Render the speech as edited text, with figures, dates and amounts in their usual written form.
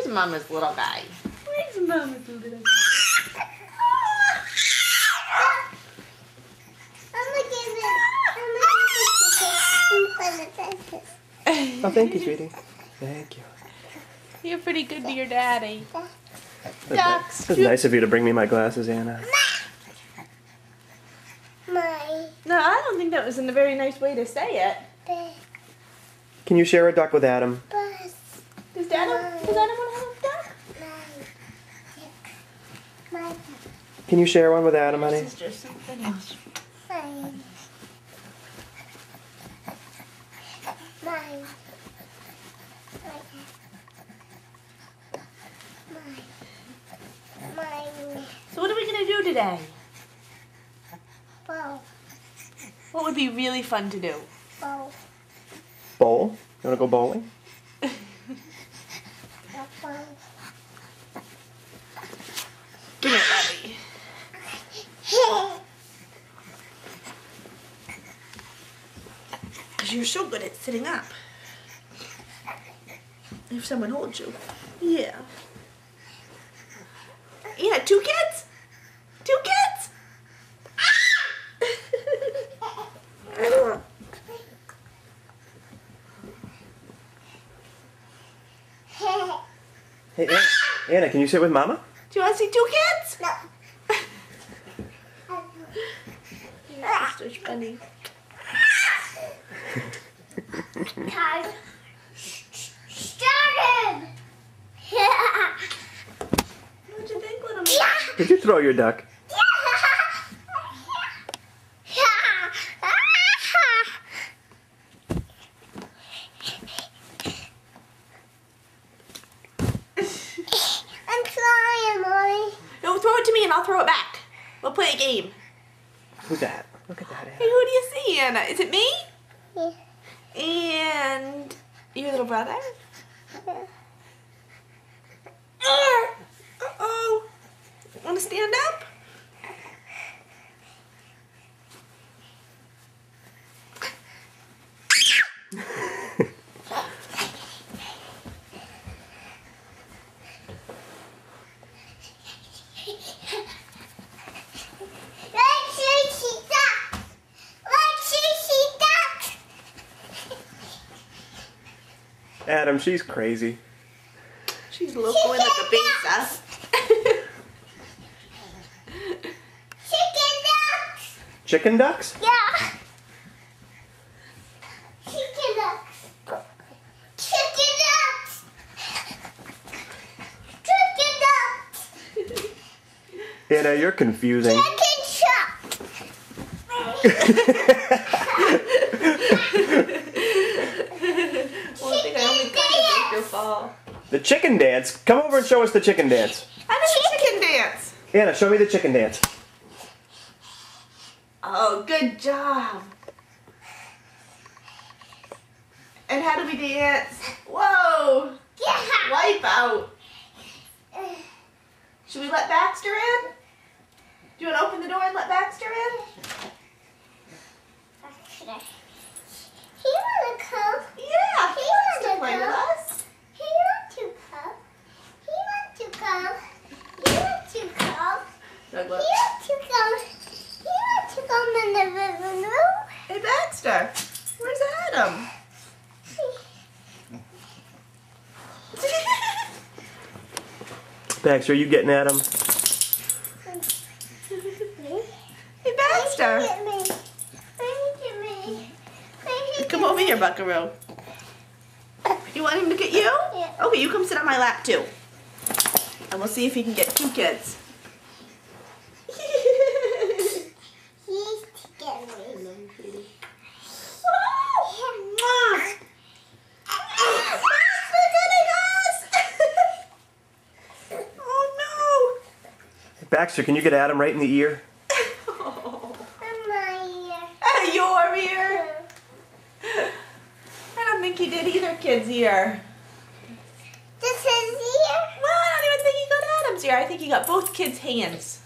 Where's Mama's little guy? Where's Mama's little guy? Oh, thank you, sweetie. Thank you. You're pretty good to your daddy. Ducks. It's nice of you to bring me my glasses, Anna. No, I don't think that was a very nice way to say it. Can you share a duck with Adam? Does Adam want to have a duck? Can you share one with Adam, honey? This is just something else. So what are we going to do today? What would be really fun to do? Bowl? You want to go bowling? Give it, Bobby. Because you're so good at sitting up. If someone holds you. Yeah. Yeah, 2 kids? 2 kids? Hey, Anna, can you sit with Mama? Do you want to see 2 kids? No. Your sister's funny. Started! What'd you think, little man? Did you throw your duck? I'm trying, Mommy. No, throw it to me and I'll throw it back. We'll play a game. Who's that? Look at that, Anna. Hey, who do you see, Anna? Is it me? Yeah. And your little brother? Uh-oh. Want to stand up? Adam, she's crazy. She's local in the cabeza. Chicken ducks! Chicken ducks? Yeah. Chicken ducks. Chicken ducks. Chicken ducks. Anna, you're confusing. Chicken chop. The chicken dance? Come over and show us the chicken dance. How does the chicken dance? Anna, show me the chicken dance. Oh, good job. And how do we dance? Whoa! Yeah. Wipe out. Should we let Baxter in? Do you want to open the door and let Baxter in? He wanna come. Yeah, he wants to play with us. He wants to come. He wants to come. He wants to come. Douglas. He wants to come. He wants to come in the living room. Hey, Baxter. Where's Adam? Baxter, are you getting Adam? Hey, Baxter. Look at me. Look at me. Come over here, Buckaroo. You want him to get you? Yeah. Okay, you come sit on my lap, too. And we'll see if he can get 2 kids. He's together. Baxter, can you get Adam right in the ear? Your ear? I don't think he did either kid's ear. This is ear? Well, I don't even think he got Adam's ear. I think he got both kids' hands.